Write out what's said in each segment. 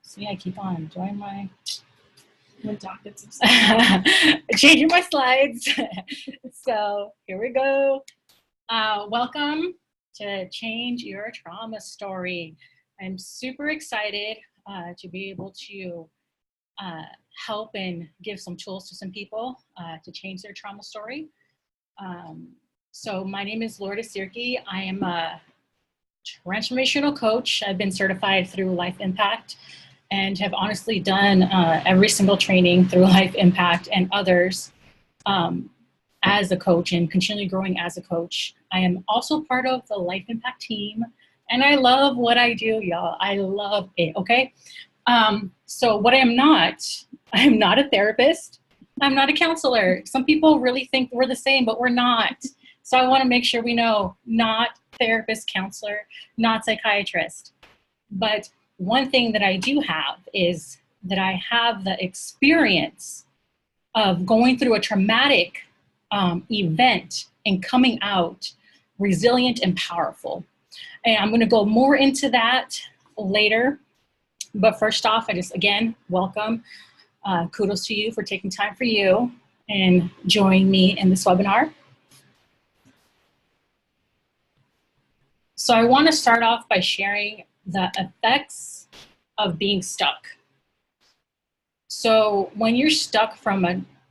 See, I keep on doing my dockets. changing my slides. So here we go. Welcome to Change Your Trauma Story. I'm super excited to be able to help and give some tools to some people to change their trauma story. So my name is Lourdes Sirki. I am a transformational coach. I've been certified through Life Impact and have honestly done every single training through Life Impact and others as a coach and continually growing as a coach. I am also part of the Life Impact team and I love what I do, y'all. I love it, okay? So what I am not a therapist. I'm not a counselor. Some people really think we're the same, but we're not. So I wanna make sure we know, not therapist, counselor, not psychiatrist. But one thing that I do have is that I have the experience of going through a traumatic event and coming out resilient and powerful. And I'm gonna go more into that later. But first off, I just, again, welcome. Kudos to you for taking time for you and joining me in this webinar. So I wanna start off by sharing the effects of being stuck. So when you're stuck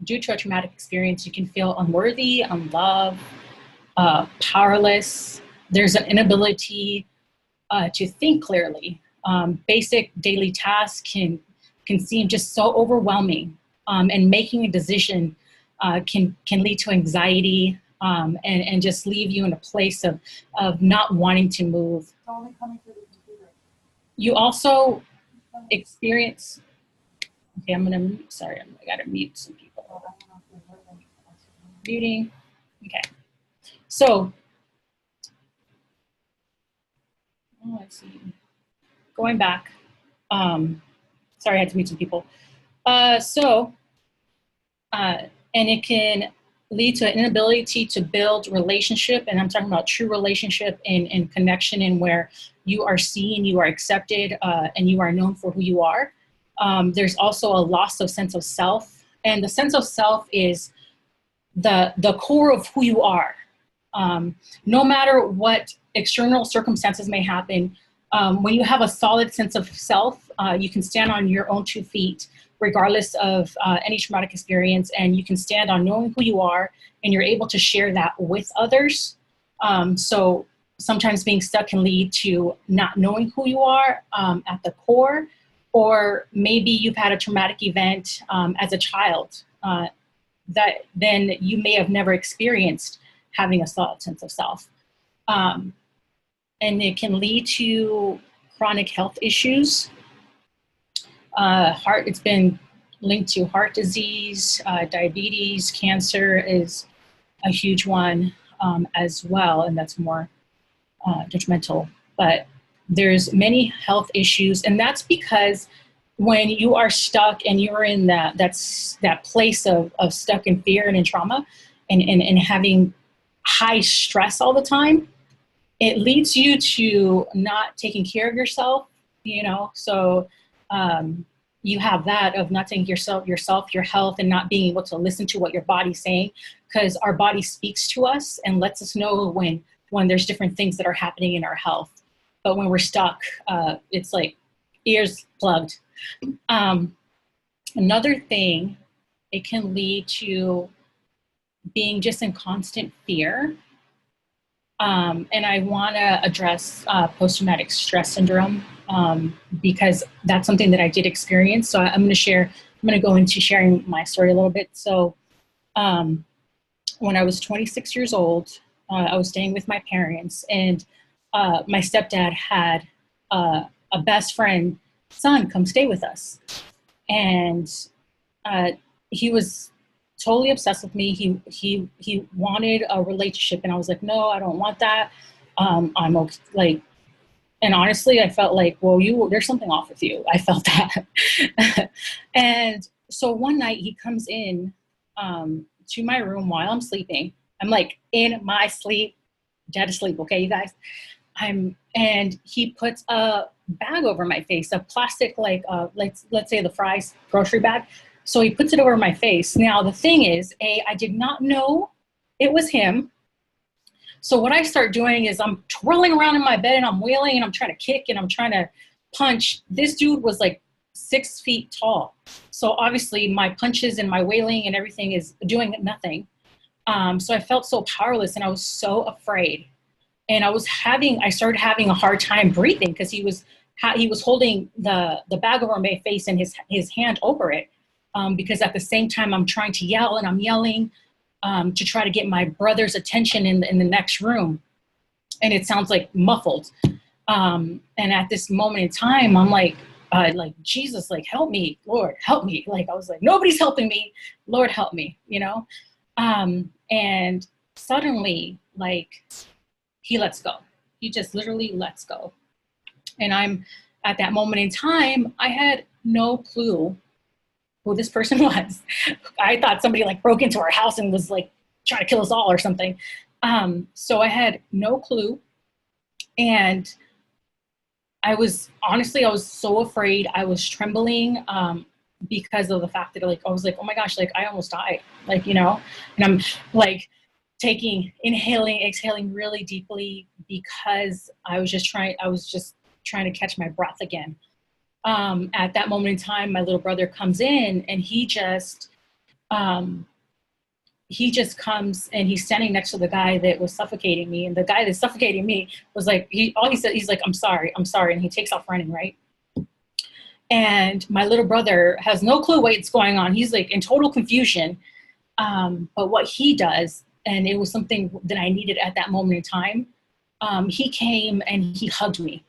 due to a traumatic experience, you can feel unworthy, unloved, powerless. There's an inability to think clearly. Basic daily tasks can seem just so overwhelming, and making a decision can lead to anxiety and just leave you in a place of not wanting to move. Only coming through the computer. You also experience, okay, I'm gonna mute, sorry, I gotta mute some people. Muting, okay. So, let's see, going back, sorry, I had to mute some people. And it can lead to an inability to build relationship, and I'm talking about true relationship and connection, and where you are seen, you are accepted, and you are known for who you are. There's also a loss of sense of self, and the sense of self is the core of who you are. No matter what external circumstances may happen, when you have a solid sense of self, you can stand on your own 2 feet, regardless of any traumatic experience, and you can stand on knowing who you are, and you're able to share that with others. So sometimes being stuck can lead to not knowing who you are at the core, or maybe you've had a traumatic event as a child that then you may have never experienced having a solid sense of self. And it can lead to chronic health issues. It's been linked to heart disease, diabetes, cancer is a huge one as well, and that's more detrimental. But there's many health issues, and that's because when you are stuck and you're in that place of stuck in fear and in trauma and having high stress all the time, it leads you to not taking care of yourself, you know? So you have that of not taking yourself, your health, and not being able to listen to what your body's saying, because our body speaks to us and lets us know when there's different things that are happening in our health. But when we're stuck, it's like ears plugged. Another thing, it can lead to being just in constant fear. And I want to address post-traumatic stress syndrome because that's something that I did experience. So I'm going to go into sharing my story a little bit. So when I was 26 years old, I was staying with my parents, and my stepdad had a best friend son come stay with us. And he was totally obsessed with me. He wanted a relationship, and I was like, no, I don't want that. I'm okay. Like, and honestly, I felt like, well, there's something off with you. I felt that. And so one night he comes in to my room while I'm sleeping. I'm like in my sleep, dead asleep. Okay, you guys. and he puts a bag over my face, a plastic, like, let's say the fries grocery bag. So he puts it over my face. Now, the thing is, I did not know it was him. So what I start doing is I'm twirling around in my bed and I'm wailing and I'm trying to kick and I'm trying to punch. This dude was like 6 feet tall. So obviously my punches and my wailing and everything is doing nothing. So I felt so powerless and I was so afraid. And I started having a hard time breathing because he was holding the bag over my face and his hand over it. Because at the same time I'm trying to yell and I'm yelling to try to get my brother's attention in the next room. And it sounds like muffled. And at this moment in time, I'm like, Jesus, like, help me, Lord, help me. Like, I was like, nobody's helping me. Lord, help me, you know? And suddenly, like, he lets go. He just literally lets go. And I'm at that moment in time, I had no clue who this person was. I thought somebody like broke into our house and was like trying to kill us all or something. So I had no clue. And I was so afraid. I was trembling because of the fact that like, I was like, oh my gosh, like I almost died, like, you know, and I'm like inhaling, exhaling really deeply because I was just trying to catch my breath again. At that moment in time, my little brother comes in and he just comes and he's standing next to the guy that was suffocating me. And the guy that's suffocating me was like, all he said, he's like, I'm sorry. And he takes off running, right? And my little brother has no clue what's going on. He's like in total confusion. But what he does, and it was something that I needed at that moment in time, he came and he hugged me.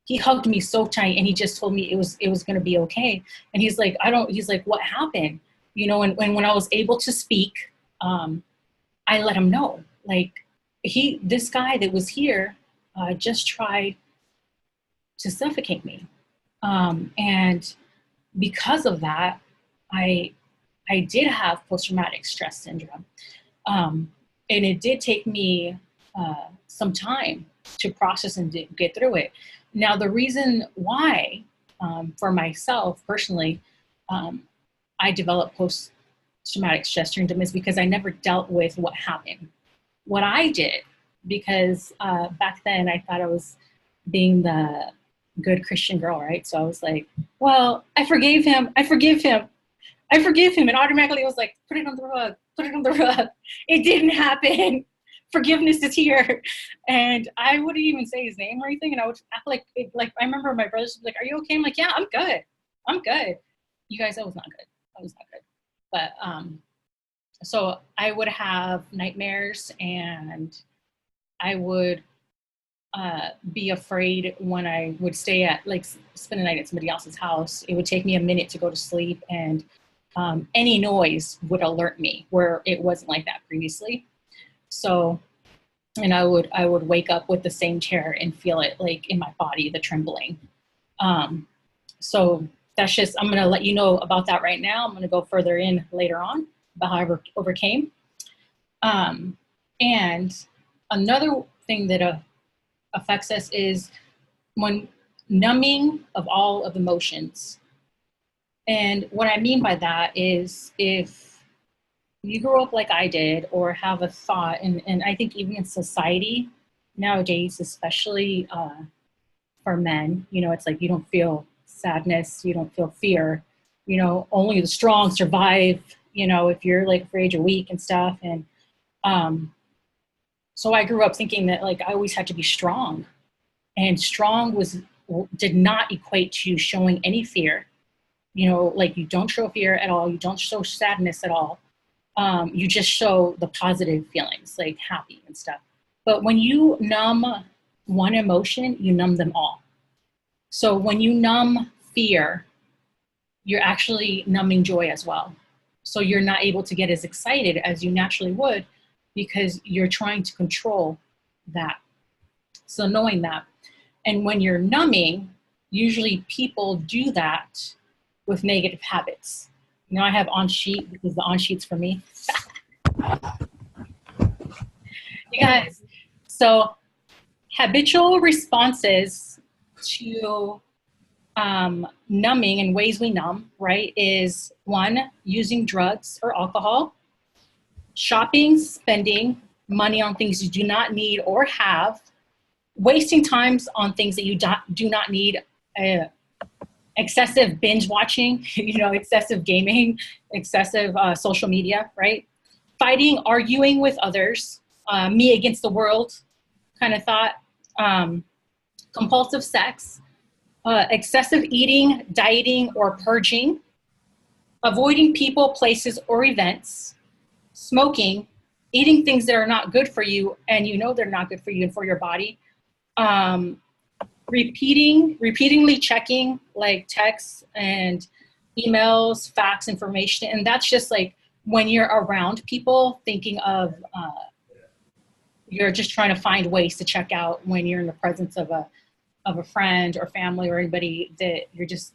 He hugged me so tight and he just told me it was going to be okay. And he's like, he's like, what happened? You know, and when I was able to speak, I let him know, like, this guy that was here just tried to suffocate me. And because of that, I did have post-traumatic stress syndrome. And it did take me some time to process and get through it. Now, the reason why, for myself personally, I developed post-traumatic stress syndrome is because I never dealt with what happened. What I did, because back then I thought I was being the good Christian girl, right? So I was like, well, I forgave him. And automatically I was like, put it on the rug. It didn't happen. Forgiveness is here. And I wouldn't even say his name or anything. And I would act like I remember my brothers was like, are you okay? I'm like, yeah, I'm good. You guys, I was not good. But so I would have nightmares and I would be afraid when I would spend the night at somebody else's house. It would take me a minute to go to sleep, and any noise would alert me where it wasn't like that previously. So, and I would wake up with the same terror and feel it like in my body, the trembling. So that's just, I'm going to let you know about that right now. I'm going to go further in later on about how I overcame. And another thing that affects us is when numbing of all of emotions. And what I mean by that is if you grow up like I did or have a thought, and I think even in society nowadays, especially for men, you know, it's like you don't feel sadness, you don't feel fear, you know, only the strong survive, you know, if you're like afraid you're weak and stuff. And so I grew up thinking that like I always had to be strong, and strong did not equate to showing any fear. You know, like you don't show fear at all, you don't show sadness at all. You just show the positive feelings, like happy and stuff. But when you numb one emotion, you numb them all. So when you numb fear, you're actually numbing joy as well. So you're not able to get as excited as you naturally would because you're trying to control that. So knowing that. And when you're numbing, usually people do that with negative habits. You know, I have on sheet because the on sheet's for me. You guys, so Habitual responses to numbing and ways we numb, right, is one, using drugs or alcohol, shopping, spending money on things you do not need or have, wasting times on things that you do not need, excessive binge watching, excessive gaming, excessive social media, right? Fighting, arguing with others, me against the world kind of thought, compulsive sex, excessive eating, dieting, or purging, avoiding people, places, or events, smoking, eating things that are not good for you and you know they're not good for you and for your body, repeatedly checking like texts and emails, facts, information. And that's just like when you're around people thinking of, you're just trying to find ways to check out when you're in the presence of a friend or family or anybody that you're just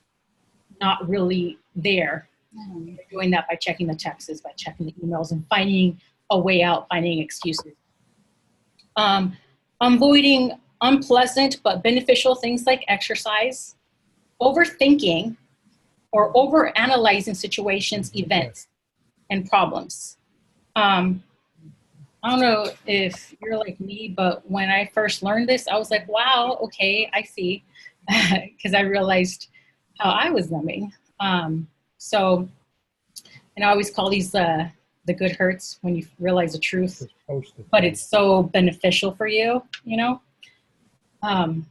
not really there. You're doing that by checking the texts, by checking the emails and finding a way out, finding excuses. Avoiding unpleasant but beneficial things like exercise, overthinking or overanalyzing situations, events, and problems. I don't know if you're like me, but when I first learned this, I was like, wow, okay, I see. Because I realized how I was numbing. And I always call these the good hurts when you realize the truth, but it's so beneficial for you, So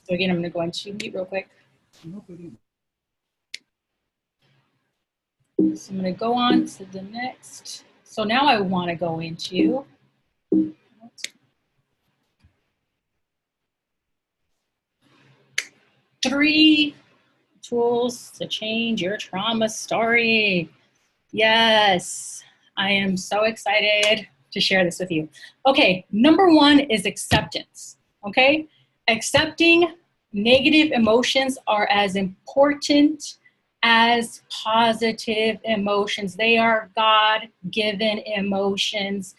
again, I'm going to go into mute real quick. So I'm going to go on to the next. So now I want to go into 3 tools to change your trauma story. Yes, I am so excited to share this with you. Okay, number 1 is acceptance, okay? Accepting negative emotions are as important as positive emotions. They are God-given emotions.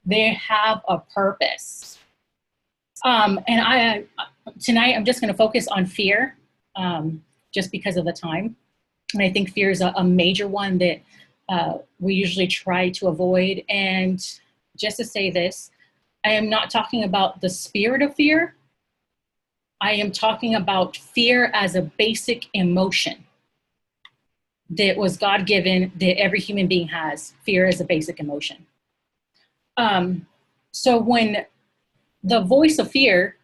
They have a purpose. And tonight I'm just going to focus on fear, just because of the time. And I think fear is a major one that we usually try to avoid. And just to say this, I am not talking about the spirit of fear. I am talking about fear as a basic emotion that was God-given, that every human being has. Fear is a basic emotion. So when the voice of fear,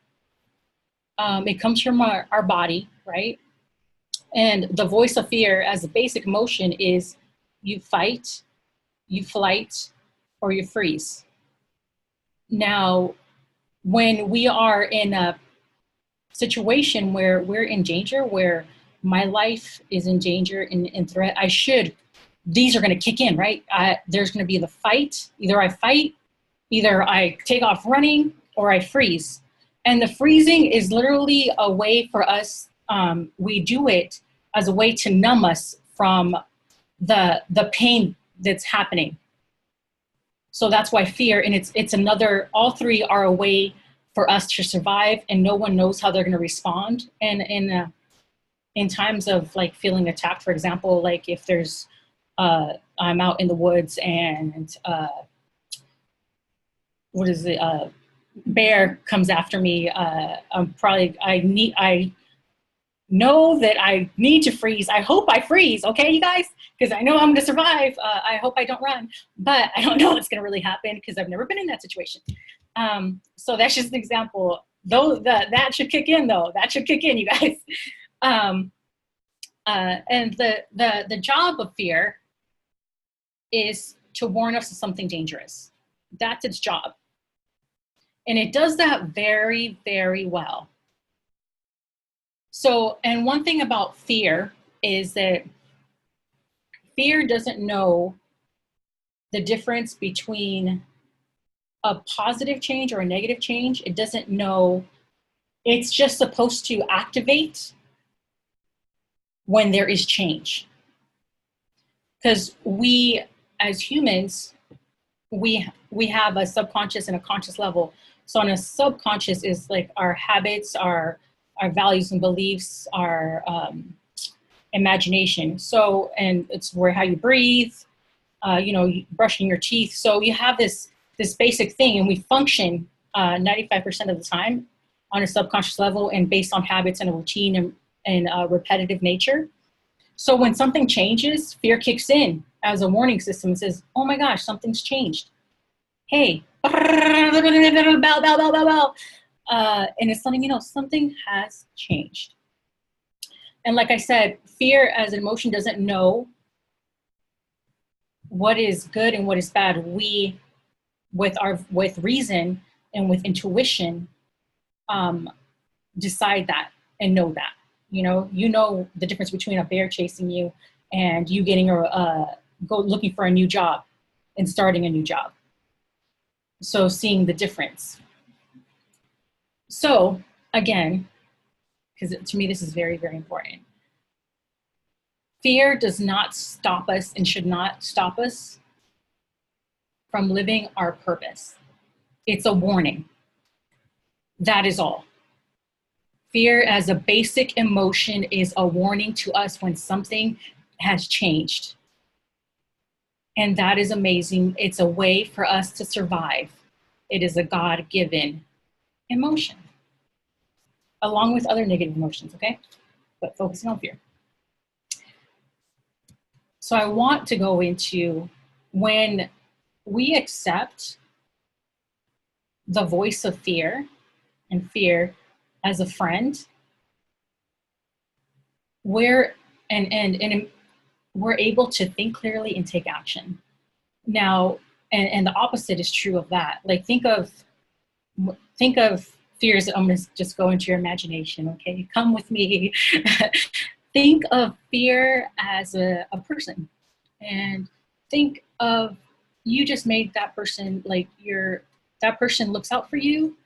it comes from our body, right? And the voice of fear as a basic emotion is you fight, you flight, or you freeze. Now, when we are in a situation where we're in danger, where my life is in danger and in threat, these are going to kick in, right? There's going to be the fight. Either I fight, either I take off running, or I freeze. And the freezing is literally a way for us, we do it as a way to numb us from the pain that's happening. So that's why fear, and it's another, all 3 are a way for us to survive, and no one knows how they're going to respond. And in times of like feeling attacked, for example, like if there's, I'm out in the woods and bear comes after me, I know that I need to freeze. I hope I freeze, okay, you guys? Because I know I'm gonna survive. I hope I don't run, but I don't know what's gonna really happen because I've never been in that situation. So that's just an example. Though that should kick in, though. That should kick in, you guys. And the job of fear is to warn us of something dangerous. That's its job. And it does that very, very well. So, and one thing about fear is that fear doesn't know the difference between a positive change or a negative change. It doesn't know, it's just supposed to activate when there is change. Because we, as humans, we have a subconscious and a conscious level. So on a subconscious is like our habits, our values and beliefs, our imagination. So, and it's where how you breathe, brushing your teeth. So you have this basic thing, and we function 95% of the time on a subconscious level and based on habits and a routine and repetitive nature. So when something changes, fear kicks in as a warning system and says, "Oh my gosh, something's changed. Hey, bow, bow, bow, bow, bow." And it's letting you know something has changed. And like I said, fear as an emotion doesn't know what is good and what is bad. We, with reason and with intuition, decide that and know that. You know the difference between a bear chasing you and you getting go looking for a new job and starting a new job. So seeing the difference. So again, because to me this is very, very important. Fear does not stop us and should not stop us from living our purpose. It's a warning. That is all. Fear as a basic emotion is a warning to us when something has changed. And that is amazing. It's a way for us to survive. It is a God-given emotion, along with other negative emotions, okay? But focusing on fear. So I want to go into when we accept the voice of fear and fear as a friend, we're able to think clearly and take action. Now, and the opposite is true of that. Like think of fears. I'm going to just go into your imagination, okay? Come with me. Think of fear as a person, and think of you just made that person like that person looks out for you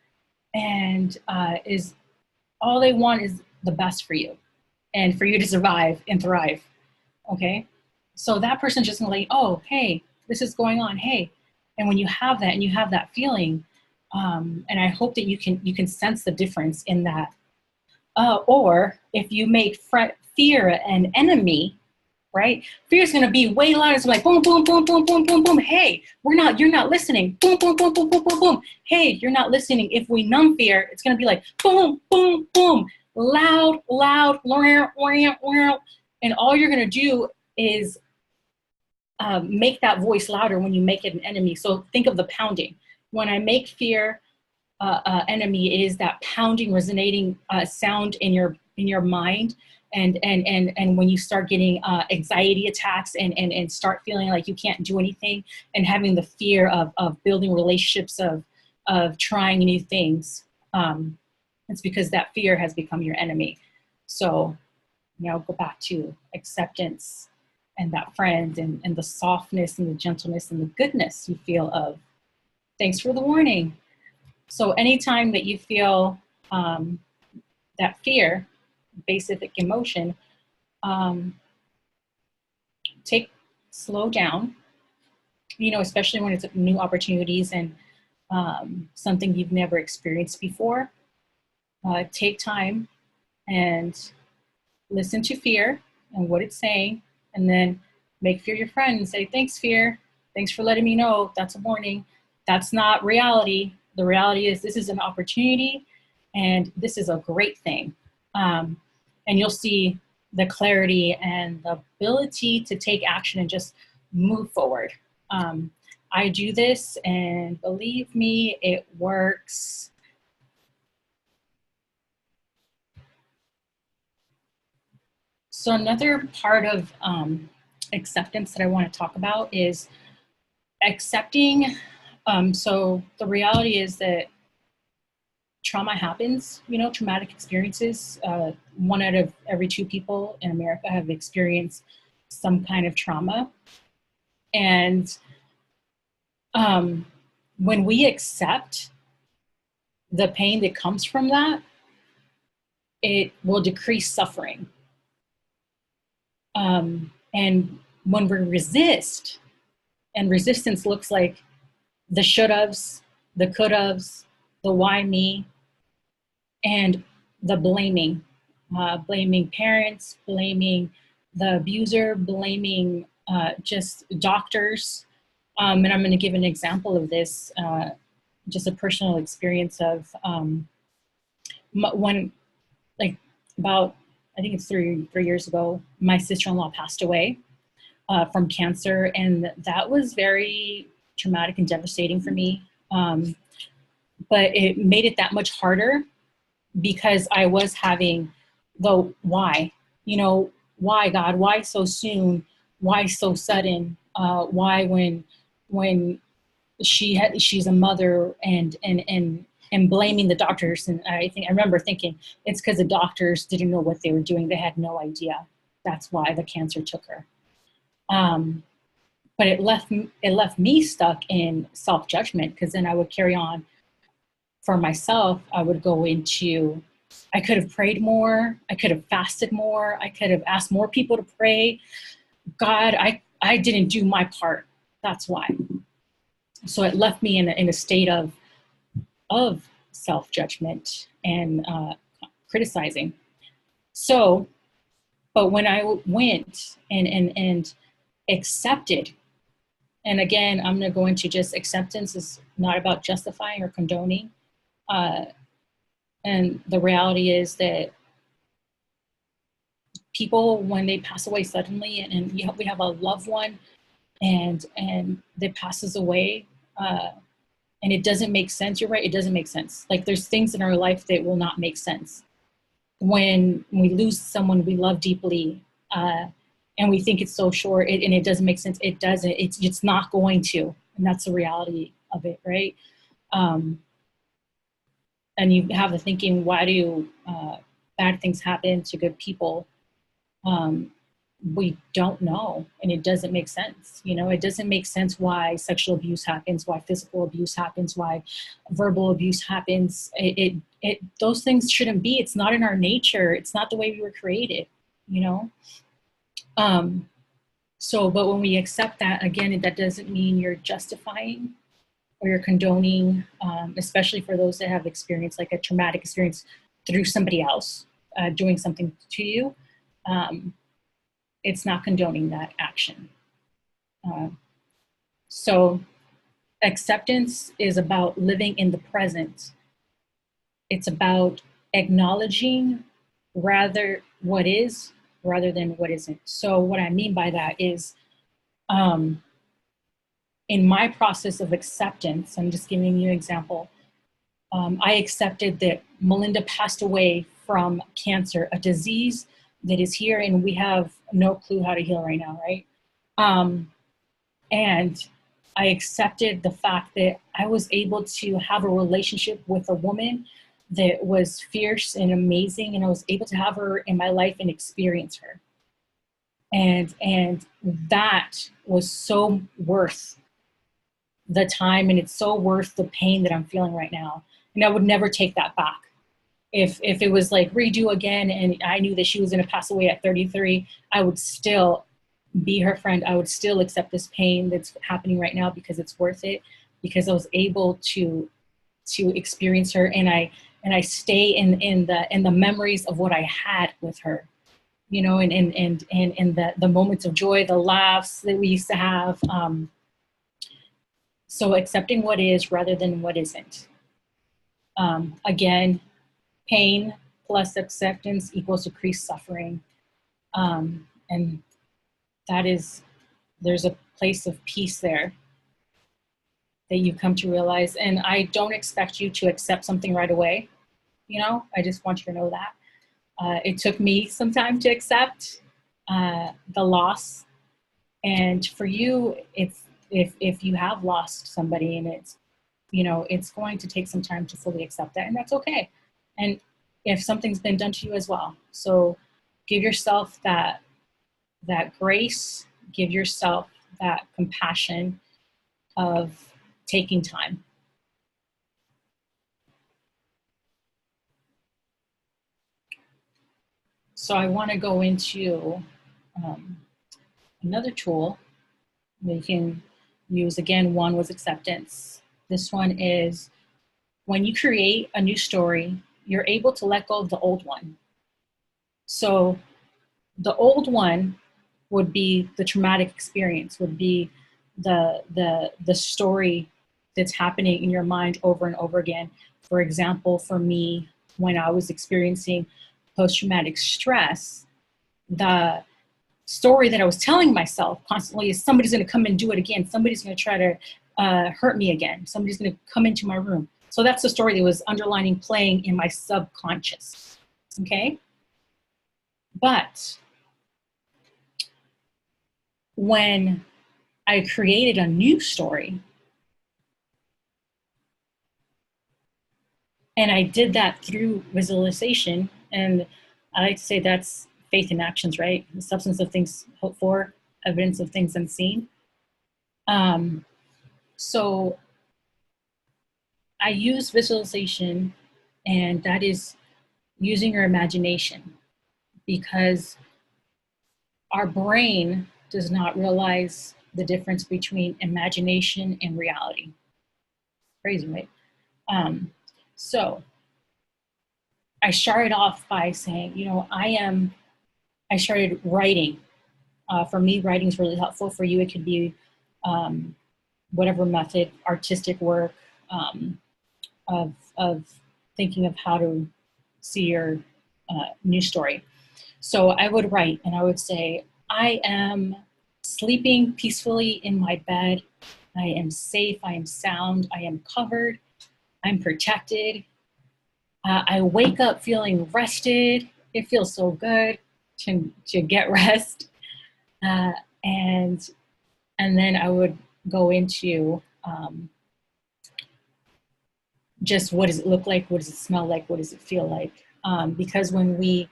and is all they want is the best for you and for you to survive and thrive. Okay. So that person's just gonna like, oh, hey, this is going on. Hey. And when you have that and you have that feeling, and I hope that you can sense the difference in that. Or if you make fear an enemy, right? Fear is going to be way louder. It's like boom, boom, boom, boom, boom, boom, boom. Hey, you're not listening. Boom, boom, boom, boom, boom, boom, boom. Hey, you're not listening. If we numb fear, it's going to be like boom, boom, boom, loud, loud, and all you're going to do is make that voice louder when you make it an enemy. So think of the pounding. When I make fear enemy, it is that pounding, resonating sound in your mind. And when you start getting anxiety attacks and start feeling like you can't do anything and having the fear of building relationships, of trying new things, it's because that fear has become your enemy. So, go back to acceptance and that friend and the softness and the gentleness and the goodness you feel of. Thanks for the warning. So anytime that you feel that fear, basic emotion, slow down, especially when it's new opportunities and something you've never experienced before. Take time and listen to fear and what it's saying, and then make fear your friend and say, thanks, fear. Thanks for letting me know. That's a warning. That's not reality. The reality is this is an opportunity and this is a great thing. And you'll see the clarity and the ability to take action and just move forward. I do this and believe me, it works. So another part of acceptance that I want to talk about is accepting. So the reality is that trauma happens, traumatic experiences. 1 out of every 2 people in America have experienced some kind of trauma. And when we accept the pain that comes from that, it will decrease suffering. And when we resist, and resistance looks like the should-haves, the could-haves, the why me, and the blaming, blaming parents, blaming the abuser, blaming just doctors. And I'm going to give an example of this, just a personal experience of when, like, about, I think it's three years ago, my sister-in-law passed away from cancer, and that was very traumatic and devastating for me. But it made it that much harder because I was having the why, why God, why so soon, why so sudden, why when she's a mother, and blaming the doctors. And I remember thinking it's because the doctors didn't know what they were doing. They had no idea. That's why the cancer took her. But it left me stuck in self-judgment, because then I would carry on for myself. I would go into, I could have prayed more. I could have fasted more. I could have asked more people to pray. God, I didn't do my part. That's why. So it left me in a state of self-judgment and criticizing. So, but when I went and accepted, and again, I'm going to go into just acceptance is not about justifying or condoning. And the reality is that people, when they pass away suddenly, and we have a loved one, and that passes away, and it doesn't make sense. You're right, it doesn't make sense. Like, there's things in our life that will not make sense. When we lose someone we love deeply, and we think it's so short, and it doesn't make sense, it doesn't. It's not going to, and that's the reality of it, right? And you have the thinking, why do bad things happen to good people? We don't know, and it doesn't make sense. It doesn't make sense why sexual abuse happens, why physical abuse happens, why verbal abuse happens. Those things shouldn't be. It's not in our nature. It's not the way we were created, So, but when we accept that, again, that doesn't mean you're justifying or you're condoning, especially for those that have experienced like a traumatic experience through somebody else doing something to you. It's not condoning that action. So acceptance is about living in the present. It's about acknowledging rather what is rather than what isn't. So what I mean by that is, in my process of acceptance, I'm just giving you an example. I accepted that Melinda passed away from cancer, a disease that is here, and we have no clue how to heal right now, right? And I accepted the fact that I was able to have a relationship with a woman that was fierce and amazing, and I was able to have her in my life and experience her. And that was so worth the time, and it's so worth the pain that I'm feeling right now. And I would never take that back. If it was like redo again and I knew that she was going to pass away at 33, I would still be her friend. I would still accept this pain that's happening right now because it's worth it, because I was able to experience her, and I stay in the memories of what I had with her, and the moments of joy, the laughs that we used to have. So accepting what is rather than what isn't. Again, pain plus acceptance equals decreased suffering. And there's a place of peace there that you come to realize. And I don't expect you to accept something right away. I just want you to know that. It took me some time to accept the loss. And for you, if you have lost somebody, and it's going to take some time to fully accept that, and that's okay. And if something's been done to you as well. So give yourself that grace, give yourself that compassion of taking time. So I want to go into another tool that you can use. Again, one was acceptance. This one is when you create a new story, you're able to let go of the old one. So the old one would be the traumatic experience, would be the story that's happening in your mind over and over again. For example, for me, when I was experiencing post-traumatic stress, the story that I was telling myself constantly is somebody's going to come and do it again. Somebody's going to try to hurt me again. Somebody's going to come into my room. So that's the story that was underlining, playing in my subconscious. Okay? But when I created a new story, and I did that through visualization, and I like to say that's faith in actions, right? The substance of things hoped for, evidence of things unseen. So I use visualization, and that is using your imagination, because our brain does not realize the difference between imagination and reality. Crazy, right? So I started off by saying, I started writing. For me, writing is really helpful. For you, it could be whatever method, artistic work, of thinking of how to see your new story. So I would write, and I would say, I am sleeping peacefully in my bed. I am safe. I am sound. I am covered. I'm protected. I wake up feeling rested. It feels so good to get rest. Uh, and then I would go into just what does it look like? What does it smell like? What does it feel like? Because when we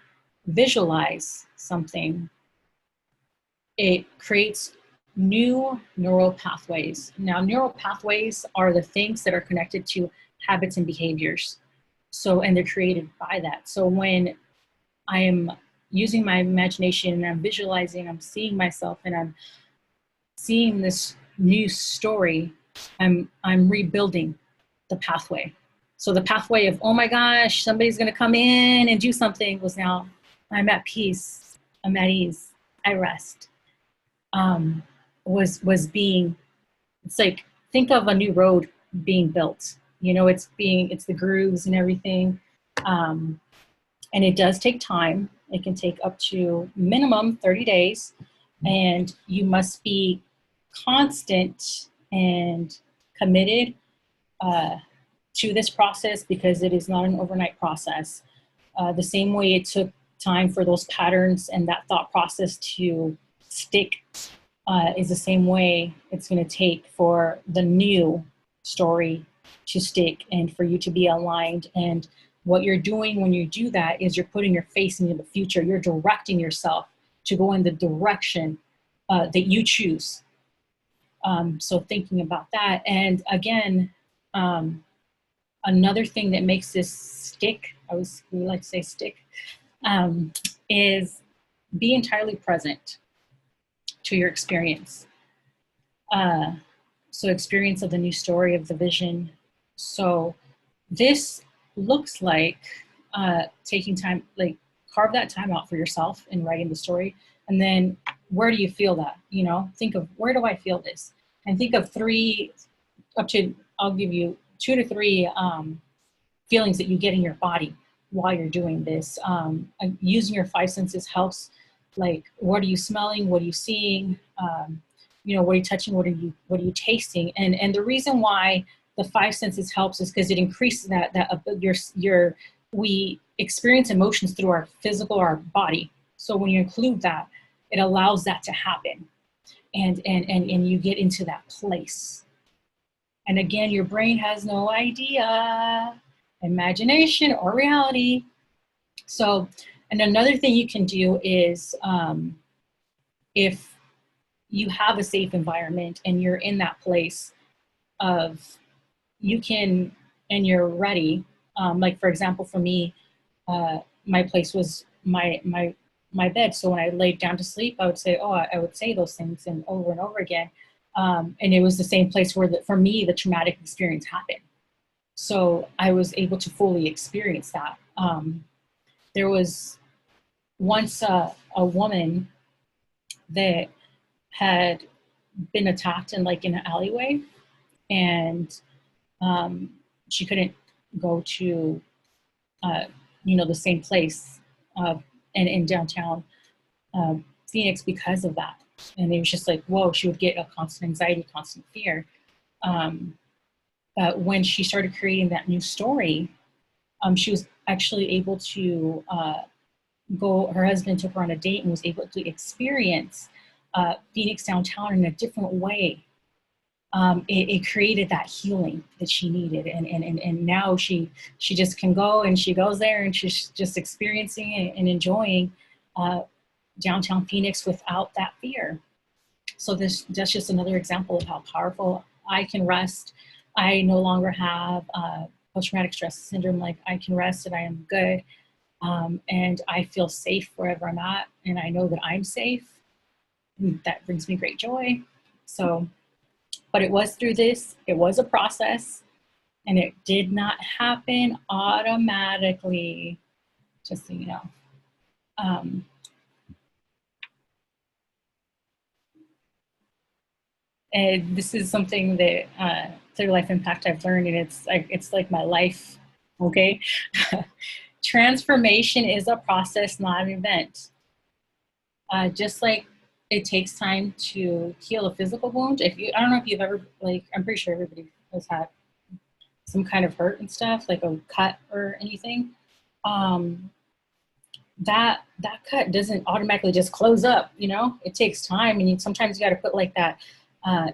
visualize something, it creates new neural pathways. Now, neural pathways are the things that are connected to habits and behaviors. So, and they're created by that. So when I am using my imagination and I'm visualizing, I'm seeing myself, and I'm seeing this new story, I'm rebuilding the pathway. So the pathway of, oh my gosh, somebody's going to come in and do something, was now, I'm at peace, I'm at ease, I rest. Was being, it's like, think of a new road being built. It's the grooves and everything. And it does take time. It can take up to minimum 30 days. And you must be constant and committed to this process, because it is not an overnight process. The same way it took time for those patterns and that thought process to stick is the same way it's going to take for the new story to stick and for you to be aligned. And what you're doing when you do that is you're putting your face into the future. You're directing yourself to go in the direction that you choose. So thinking about that. And again, another thing that makes this stick, we like to say stick, is be entirely present to your experience. So experience of the new story, of the vision. So this looks like taking time, like carve that time out for yourself in writing the story. And then where do you feel that? Think of, where do I feel this? And think of I'll give you 2 to 3 feelings that you get in your body while you're doing this. Using your 5 senses helps. Like, what are you smelling? What are you seeing? What are you touching? What are you tasting? And the reason why the 5 senses helps is because it increases we experience emotions through our body. So when you include that, it allows that to happen, and you get into that place. And again, your brain has no idea, imagination or reality. So, and another thing you can do is, if you have a safe environment and you're in that place of, and you're ready. Like, for example, for me, my place was my bed. So when I laid down to sleep, I would say, I would say those things and over again. And it was the same place where for me, the traumatic experience happened. So I was able to fully experience that. There was once a woman that had been attacked in like in an alleyway, and um, she couldn't go to uh, the same place in downtown Phoenix because of that. And it was just like, whoa, she would get a constant anxiety, constant fear. Um, but when she started creating that new story, she was actually able to go, her husband took her on a date and was able to experience Phoenix downtown in a different way. It created that healing that she needed. And now she just can go, and she goes there and she's just experiencing and enjoying downtown Phoenix without that fear. So that's just another example of how powerful I can rest. I no longer have post-traumatic stress syndrome. Like, I can rest and I am good. And I feel safe wherever I'm at, and I know that I'm safe. And that brings me great joy. So, but it was through this, it was a process, and it did not happen automatically, just so you know. And this is something that through Life Impact I've learned, and it's like my life, okay? Transformation is a process, not an event. Just like it takes time to heal a physical wound. I don't know if you've ever, like, I'm pretty sure everybody has had some kind of hurt and stuff, like a cut or anything. That cut doesn't automatically just close up. It takes time, and sometimes you got to put like that.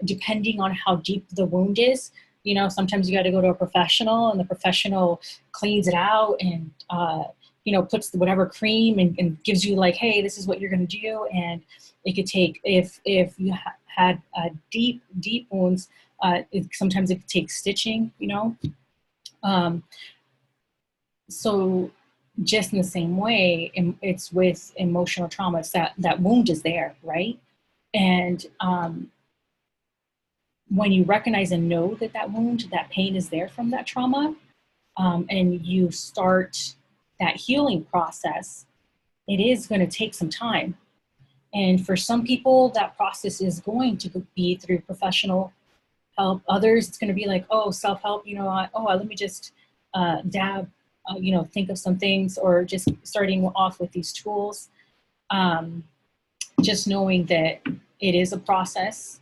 Depending on how deep the wound is, sometimes you got to go to a professional, and the professional cleans it out and puts whatever cream and gives you like, hey, this is what you're going to do. And it could take, if you had deep wounds, sometimes it could take stitching. So just in the same way, it's with emotional trauma. It's that wound is there, right? And when you recognize and know that wound, that pain is there from that trauma, and you start that healing process, it is going to take some time. And for some people, that process is going to be through professional help. Others, it's going to be like, oh, self-help, let me just dab, think of some things, or just starting off with these tools. Just knowing that it is a process,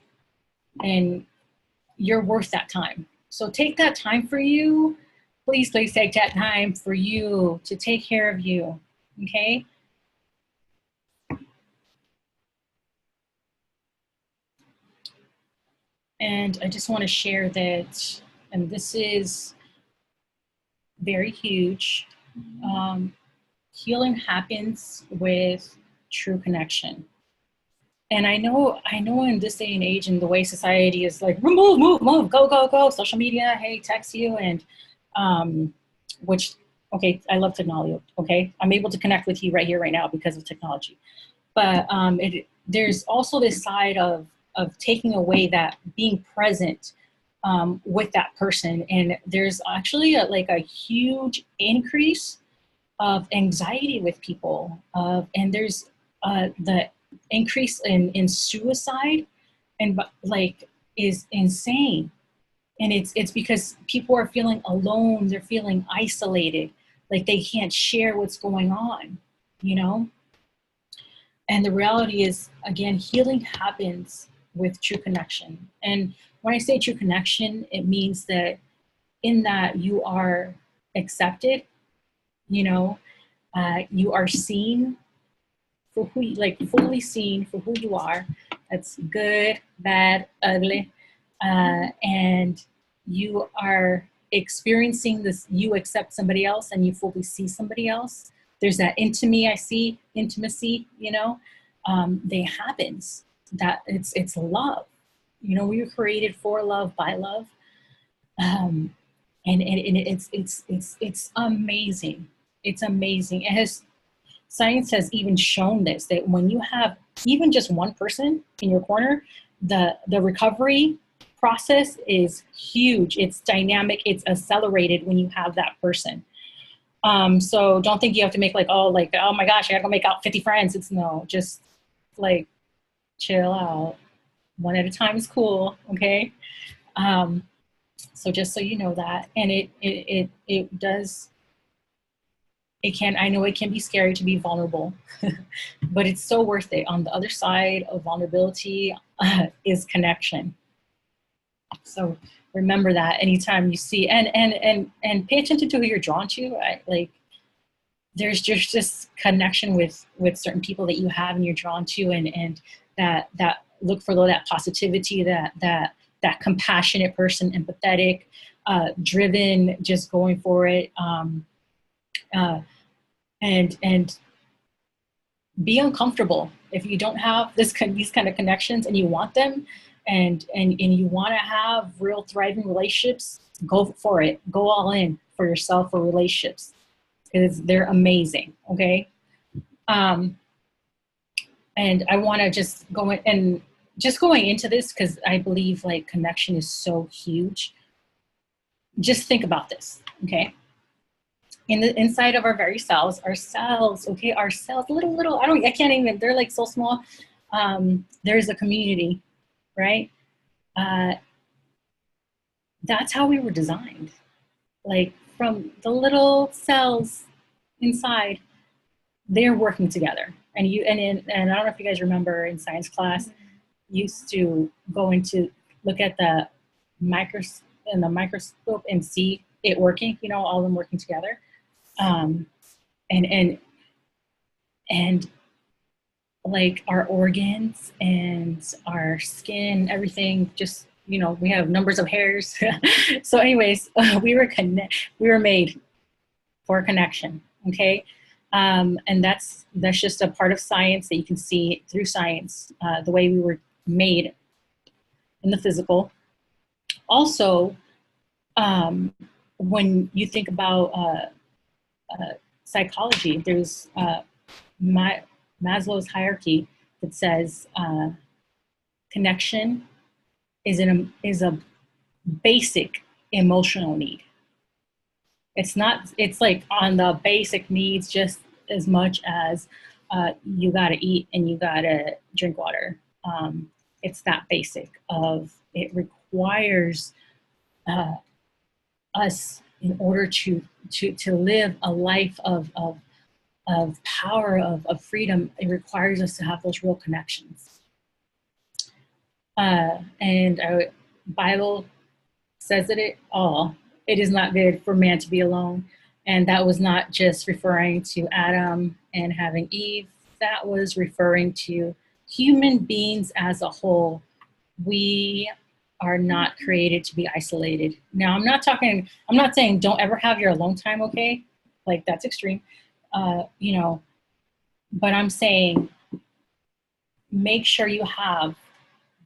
and you're worth that time. So take that time for you. Please take that time for you to take care of you, okay? And I just want to share that, and this is very huge. Healing happens with true connection. And I know in this day and age, and the way society is like, move, go, social media, hey, text you, and which, okay, I love technology, okay? I'm able to connect with you right here, right now because of technology. But there's also this side of taking away that being present with that person. And there's actually a huge increase of anxiety with people. And there's the increase in suicide, and like, is insane. And it's because people are feeling alone, they're feeling isolated, like they can't share what's going on. And the reality is, again, healing happens with true connection. And when I say true connection, it means that in that you are accepted, you are seen for who you, like, fully seen for who you are. That's good, bad, ugly. And you are experiencing this, you accept somebody else and you fully see somebody else. There's that intimacy, that happens, that it's love. We were created for love, by love. And it's amazing. It's amazing. Science has even shown this, that when you have even just one person in your corner, the recovery process is huge. It's dynamic. It's accelerated when you have that person. So don't think you have to make like, oh my gosh, I gotta go make out 50 friends. It's no, just like chill out. One at a time is cool. Okay. So just so you know that, and it does, I know it can be scary to be vulnerable, but it's so worth it. On the other side of vulnerability is connection. So remember that anytime you see, and pay attention to who you're drawn to, right? Like there's just this connection with certain people that you have and you're drawn to, and that look for that positivity, that compassionate person, empathetic, driven, just going for it, and be uncomfortable if you don't have these kind of connections and you want them, and you want to have real thriving relationships. Go for it. Go all in for yourself for relationships, because they're amazing. Okay. And I want to just go in and just going into this, because I believe like connection is so huge. Just think about this. Okay. In the inside of our very cells, okay, our cells, little, I can't even, they're like so small. There's a community, right? That's how we were designed. Like from the little cells inside, they're working together. And and I don't know if you guys remember in science class, used to go into look at the microscope and see it working, all of them working together. And like our organs and our skin, everything, just, we have numbers of hairs. So anyways, we were made for connection. Okay. And that's just a part of science that you can see through science, the way we were made in the physical. Also, when you think about psychology, there's Maslow's hierarchy that says connection is a basic emotional need. It's like on the basic needs just as much as you gotta eat and you gotta drink water. It's that basic of it requires us in order to live a life of power, of freedom. It requires us to have those real connections. And our Bible says it all. It is not good for man to be alone. And that was not just referring to Adam and having Eve. That was referring to human beings as a whole. We are not created to be isolated. Now, I'm not saying don't ever have your alone time, okay? Like that's extreme. But I'm saying make sure you have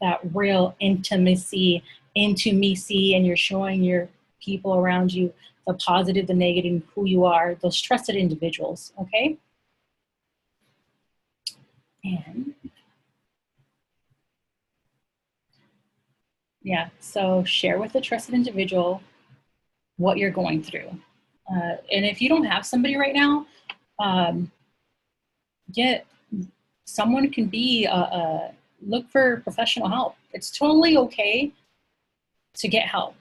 that real intimacy, and you're showing your people around you the positive, the negative, who you are, those trusted individuals, okay? And yeah, so share with a trusted individual what you're going through. And if you don't have somebody right now, someone can be, look for professional help. It's totally okay to get help.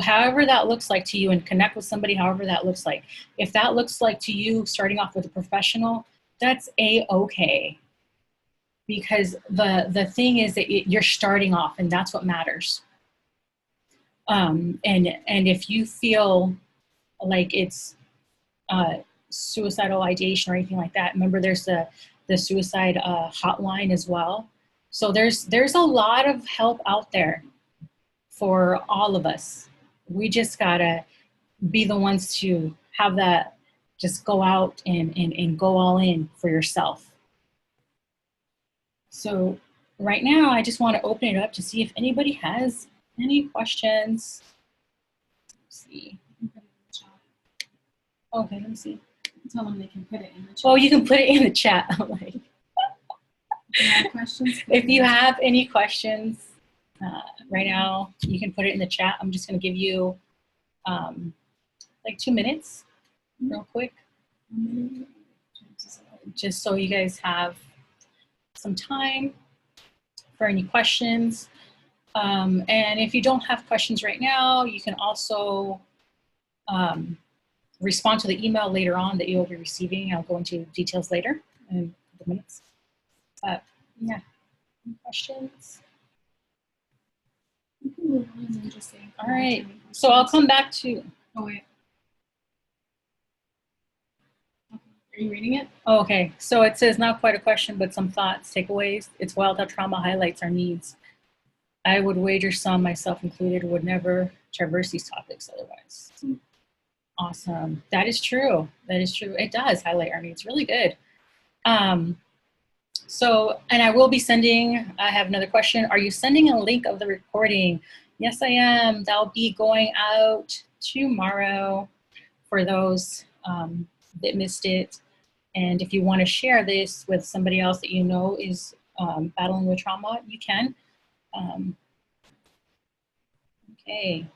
However that looks like to you, and connect with somebody however that looks like. If that looks like to you starting off with a professional, that's a-okay. Because the thing is that you're starting off, and that's what matters. And if you feel like it's suicidal ideation or anything like that, remember there's the suicide hotline as well. So there's a lot of help out there for all of us. We just gotta be the ones to have that, just go out and go all in for yourself. So right now, I just want to open it up to see if anybody has any questions. Let's see. Okay, let me see. Tell them they can put it in the chat. Oh, you can put it in the chat. Like, questions? if you have any questions, right now. You can put it in the chat. I'm just going to give you like 2 minutes real quick, just so you guys have some time for any questions. And if you don't have questions right now, you can also respond to the email later on that you'll be receiving. I'll go into details later in a couple minutes. But yeah, any questions? You can move on and just say. All right, so I'll come back to. Oh wait. Are you reading it? Oh, okay, so it says not quite a question, but some thoughts, takeaways. It's wild how trauma highlights our needs. I would wager some, myself included, would never traverse these topics otherwise. Awesome. That is true. That is true. It does highlight our needs. Really good. So, and I will be sending, I have another question. Are you sending a link of the recording? Yes, I am. That'll be going out tomorrow for those that missed it. And if you want to share this with somebody else that you know is battling with trauma, you can. Okay.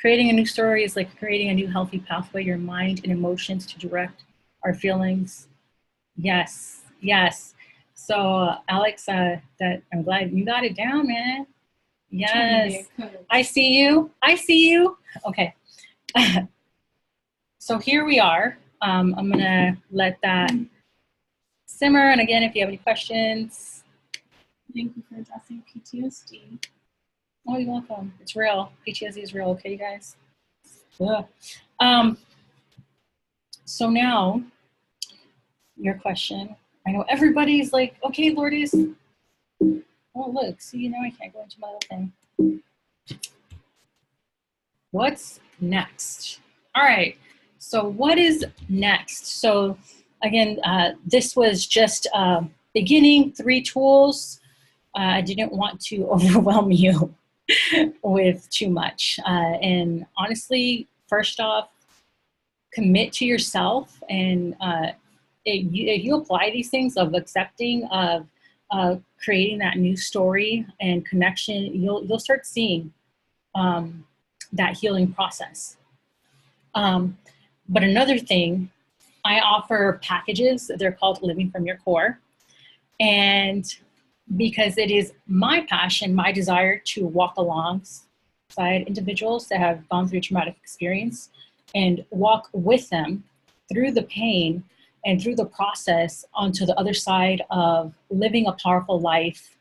Creating a new story is like creating a new healthy pathway, your mind and emotions to direct our feelings. Yes, yes. So Alex, that I'm glad you got it down, man. Yes, I see you. I see you. Okay. So here we are. I'm gonna let that simmer. And again, if you have any questions. Thank you for addressing PTSD. Oh, you're welcome. It's real. PTSD is real. Okay, you guys. Yeah. So now, your question. I know everybody's like, okay, Lourdes. Oh, look. See, now I can't go into my little thing. What's next? All right. So what is next? So again, this was just beginning 3 tools. I didn't want to overwhelm you with too much. And honestly, first off, commit to yourself. And if you apply these things of accepting, of creating that new story and connection, you'll start seeing that healing process. But another thing, I offer packages. They're called Living from Your Core. And because it is my passion, my desire to walk alongside individuals that have gone through traumatic experience and walk with them through the pain and through the process onto the other side of living a powerful life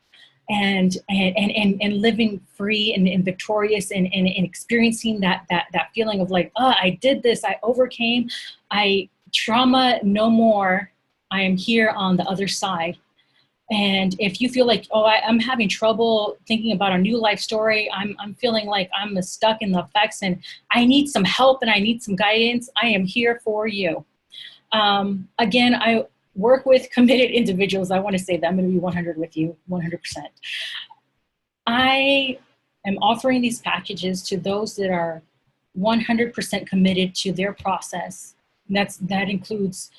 and living free and victorious and experiencing that feeling of like, oh, I did this, I overcame, trauma no more, I am here on the other side. And if you feel like, oh, I'm having trouble thinking about a new life story, I'm feeling like I'm stuck in the effects and I need some help and I need some guidance, I am here for you. Again, I work with committed individuals. I want to say that I'm going to be 100 with you, 100%. I am offering these packages to those that are 100% committed to their process. And that includes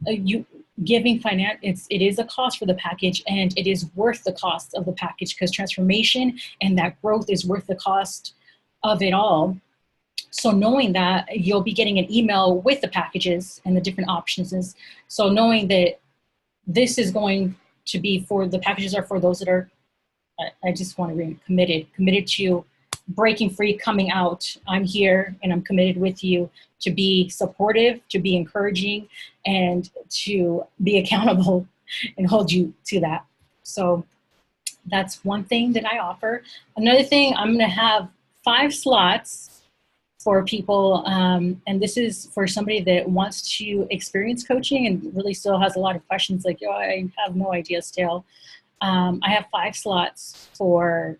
you giving finance. It is a cost for the package, and it is worth the cost of the package because transformation and that growth is worth the cost of it all. So knowing that, you'll be getting an email with the packages and the different options. So knowing that this is going to be for, the packages are for those that are, I just want to be committed to breaking free, coming out. I'm here and I'm committed with you to be supportive, to be encouraging, and to be accountable and hold you to that. So that's one thing that I offer. Another thing, I'm going to have 5 slots for people, and this is for somebody that wants to experience coaching and really still has a lot of questions like, oh, I have no idea still. I have 5 slots for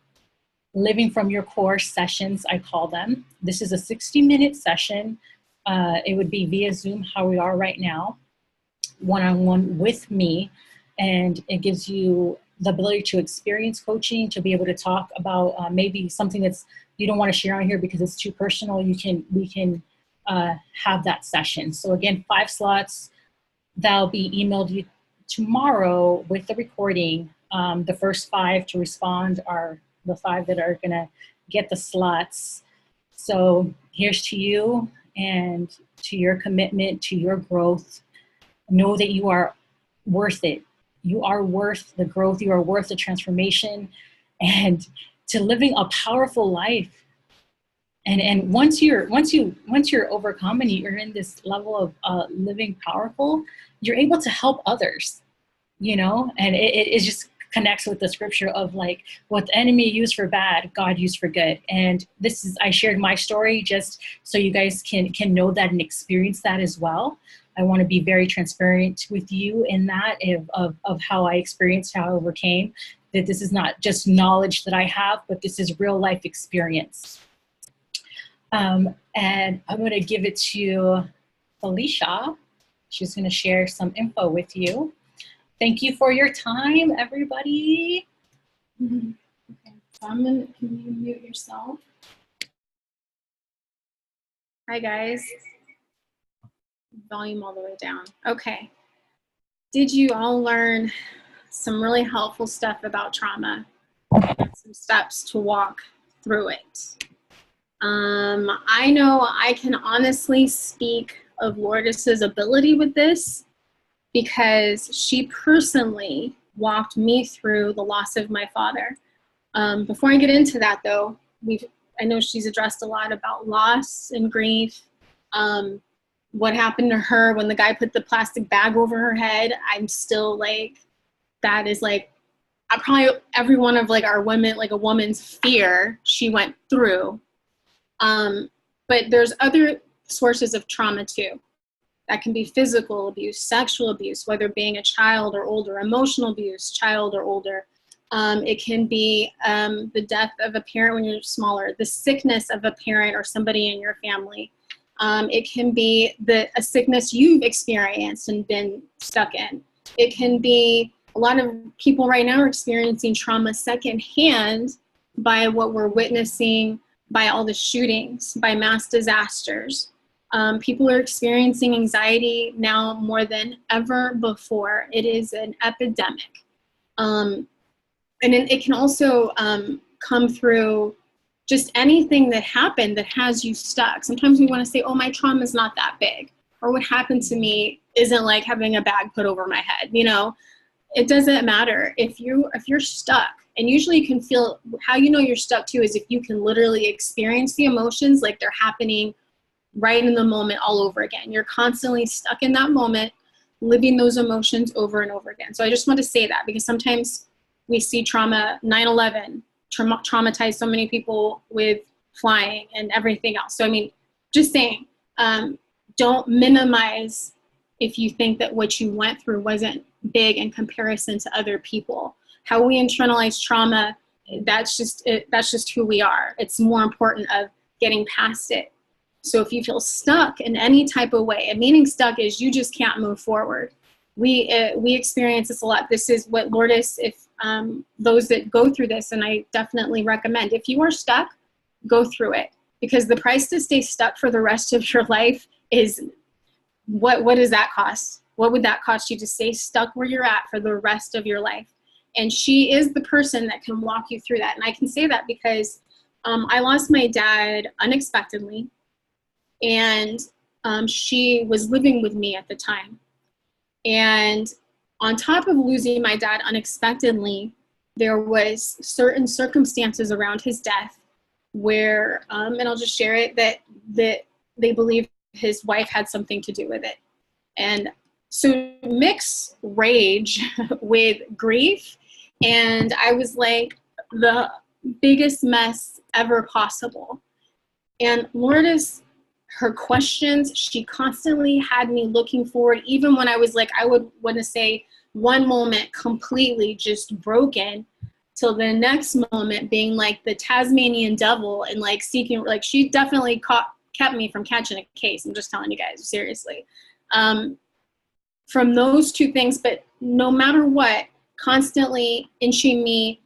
Living from Your Core sessions, I call them. This is a 60-minute session. It would be via Zoom, how we are right now, one-on-one with me, and it gives you the ability to experience coaching, to be able to talk about maybe something that's you don't want to share on here because it's too personal. We can have that session. So again, 5 slots. That'll be emailed you tomorrow with the recording. The first 5 to respond are the 5 that are gonna get the slots. So here's to you and to your commitment, to your growth. Know that you are worth it. You are worth the growth. You are worth the transformation, and to living a powerful life. And once you're overcome and you're in this level of living powerful, you're able to help others, you know. And it just connects with the scripture of like, what the enemy used for bad, God used for good. And this is, I shared my story just so you guys can know that and experience that as well. I want to be very transparent with you in that of how I experienced, how I overcame, that this is not just knowledge that I have, but this is real life experience. And I'm going to give it to Felicia. She's going to share some info with you. Thank you for your time, everybody. Okay, so can you mute yourself? Hi, guys. Volume all the way down. Okay. Did you all learn some really helpful stuff about trauma? Some steps to walk through it. I know I can honestly speak of Lourdes's ability with this because she personally walked me through the loss of my father. Before I get into that though, I know she's addressed a lot about loss and grief. What happened to her when the guy put the plastic bag over her head. I'm still like, that is like, probably every one of like our women, like a woman's fear she went through. But there's other sources of trauma too. That can be physical abuse, sexual abuse, whether being a child or older, emotional abuse, child or older. It can be the death of a parent when you're smaller, the sickness of a parent or somebody in your family. It can be a sickness you've experienced and been stuck in. It can be a lot of people right now are experiencing trauma secondhand by what we're witnessing, by all the shootings, by mass disasters. People are experiencing anxiety now more than ever before. It is an epidemic. And it can also come through just anything that happened that has you stuck. Sometimes we want to say, oh, my trauma is not that big. Or what happened to me isn't like having a bag put over my head, you know? It doesn't matter. If you're stuck, and usually you can feel, how you know you're stuck too is if you can literally experience the emotions like they're happening right in the moment all over again. You're constantly stuck in that moment, living those emotions over and over again. So I just want to say that because sometimes we see trauma, 9/11, traumatized so many people with flying and everything else. So I mean, just saying, don't minimize if you think that what you went through wasn't big in comparison to other people. How we internalize trauma, that's just who we are. It's more important of getting past it. So if you feel stuck in any type of way, and meaning stuck is you just can't move forward. We experience this a lot. This is what Lourdes, if those that go through this, and I definitely recommend, if you are stuck, go through it. Because the price to stay stuck for the rest of your life is, what does that cost? What would that cost you to stay stuck where you're at for the rest of your life? And she is the person that can walk you through that. And I can say that because I lost my dad unexpectedly. And she was living with me at the time. And on top of losing my dad unexpectedly, there was certain circumstances around his death where, and I'll just share it, that they believe his wife had something to do with it. And so mix rage with grief. And I was like the biggest mess ever possible. And Lourdes, her questions, she constantly had me looking forward, even when I was like, I would want to say one moment completely just broken, till the next moment being like the Tasmanian devil and like seeking, like she definitely kept me from catching a case. I'm just telling you guys, seriously. From those two things, but no matter what, constantly inching me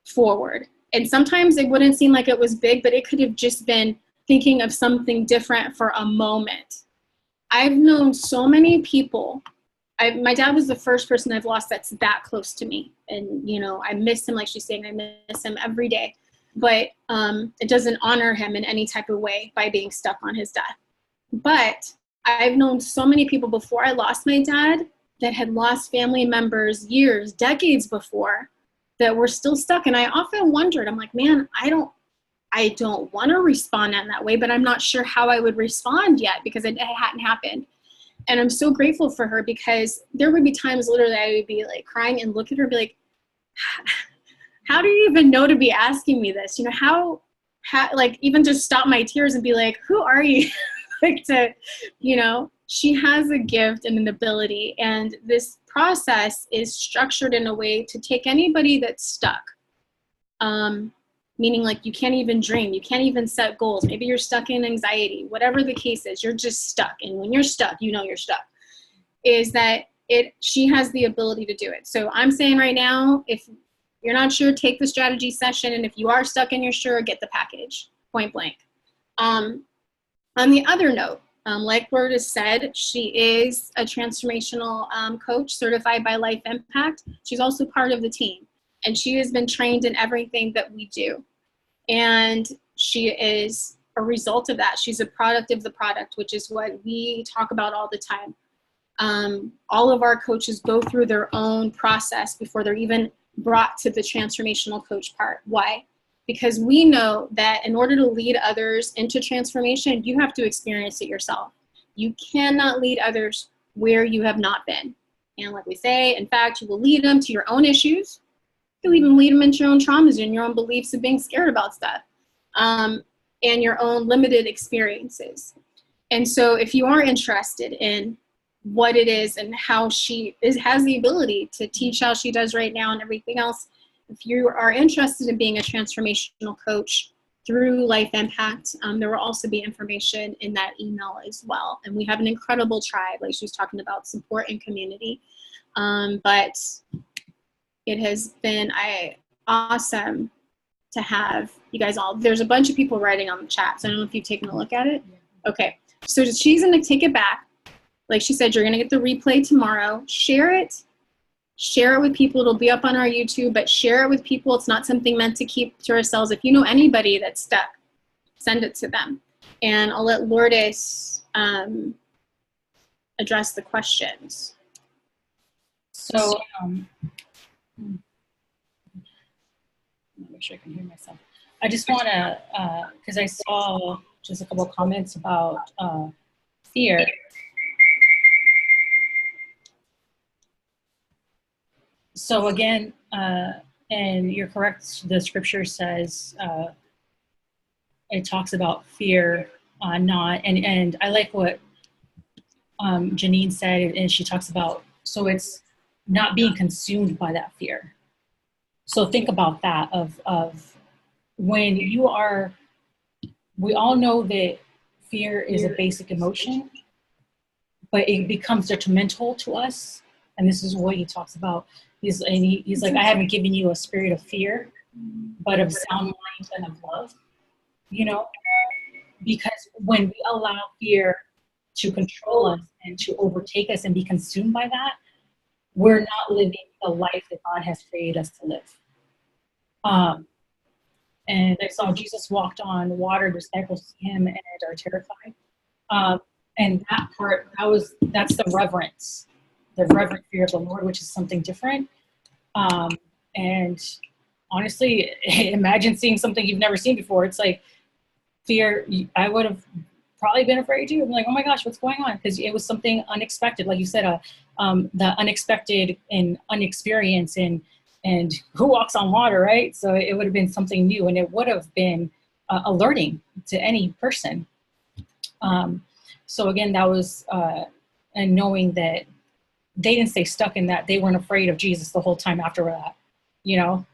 forward. And sometimes it wouldn't seem like it was big, but it could have just been thinking of something different for a moment. I've known so many people my dad was the first person I've lost that's that close to me. And, you know, I miss him, like she's saying, I miss him every day. But it doesn't honor him in any type of way by being stuck on his death. But I've known so many people before I lost my dad that had lost family members years, decades before, that were still stuck. And I often wondered, I'm like, man, I don't want to respond in that way, but I'm not sure how I would respond yet because it hadn't happened. And I'm so grateful for her, because there would be times literally I would be like crying and look at her and be like, how do you even know to be asking me this? You know, how like even just stop my tears and be like, who are you? Like to, you know, she has a gift and an ability. And this process is structured in a way to take anybody that's stuck. Meaning like you can't even dream, you can't even set goals. Maybe you're stuck in anxiety, whatever the case is, you're just stuck. And when you're stuck, you know you're stuck. Is that she has the ability to do it. So I'm saying right now, if you're not sure, take the strategy session. And if you are stuck and you're sure, get the package, point blank. On the other note, like Lourdes said, she is a transformational coach certified by Life Impact. She's also part of the team, and she has been trained in everything that we do. And she is a result of that. She's a product of the product, which is what we talk about all the time. All of our coaches go through their own process before they're even brought to the transformational coach part. Why? Because we know that in order to lead others into transformation, you have to experience it yourself. You cannot lead others where you have not been. And like we say, in fact, you will lead them to your own issues. You'll even lead them into your own traumas and your own beliefs of being scared about stuff, and your own limited experiences. And so if you are interested in what it is and how she has the ability to teach how she does right now and everything else, if you are interested in being a transformational coach through Life Impact, there will also be information in that email as well. And we have an incredible tribe, like she was talking about, support and community. But it has been awesome to have you guys all. There's a bunch of people writing on the chat, so I don't know if you've taken a look at it. Okay, so she's going to take it back. Like she said, you're going to get the replay tomorrow. Share it with people. It'll be up on our YouTube, but share it with people. It's not something meant to keep to ourselves. If you know anybody that's stuck, send it to them. And I'll let Lourdes address the questions. So, make sure I can hear myself. I just want to, because I saw just a couple of comments about fear. So again, and you're correct, the scripture says, it talks about fear, not, and I like what Janine said, and she talks about, so it's not being consumed by that fear. So think about that of when you are, we all know that fear is a basic emotion, but it becomes detrimental to us. And this is what he talks about. He's like, I haven't given you a spirit of fear, but of sound mind and of love, you know, because when we allow fear to control us and to overtake us and be consumed by that, we're not living the life that God has created us to live. And I saw Jesus walked on water, disciples see him and are terrified. And that part, that's the reverent fear of the Lord, which is something different. And honestly, imagine seeing something you've never seen before. It's like fear. I would have probably been afraid too. I'm like, oh my gosh, what's going on? Because it was something unexpected. Like you said, the unexpected and unexperienced and who walks on water, right? So it would have been something new, and it would have been alerting to any person. So again, that was, and knowing that they didn't stay stuck in that, they weren't afraid of Jesus the whole time after that, you know?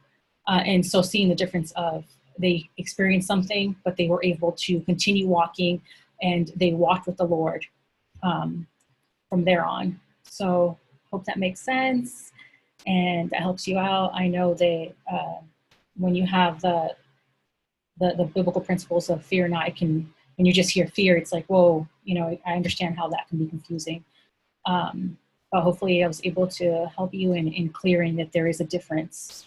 And so seeing the difference of they experienced something, but they were able to continue walking, and they walked with the Lord from there on. So hope that makes sense and that helps you out. I know that when you have the biblical principles of fear not, it can, when you just hear fear, it's like, whoa, you know, I understand how that can be confusing. but hopefully I was able to help you in clearing that there is a difference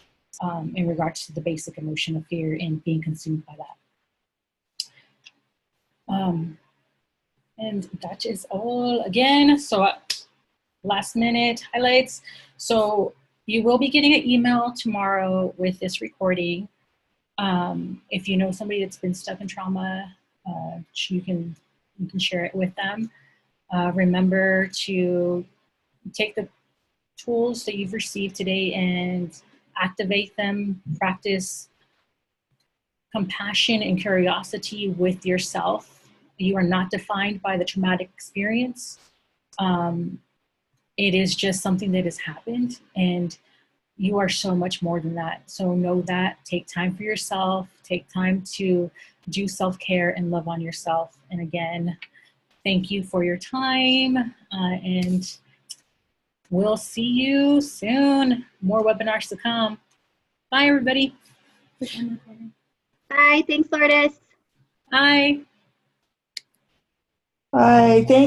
in regards to the basic emotion of fear and being consumed by that. And that is all again. So last minute highlights. So you will be getting an email tomorrow with this recording. If you know somebody that's been stuck in trauma, you can share it with them. Remember to take the tools that you've received today and activate them. Practice compassion and curiosity with yourself. You are not defined by the traumatic experience. It is just something that has happened, and you are so much more than that. So know that. Take time for yourself. Take time to do self-care and love on yourself. And again, thank you for your time, and we'll see you soon. More webinars to come. Bye, everybody. Bye. Thanks, Lourdes. Bye. Bye. Thank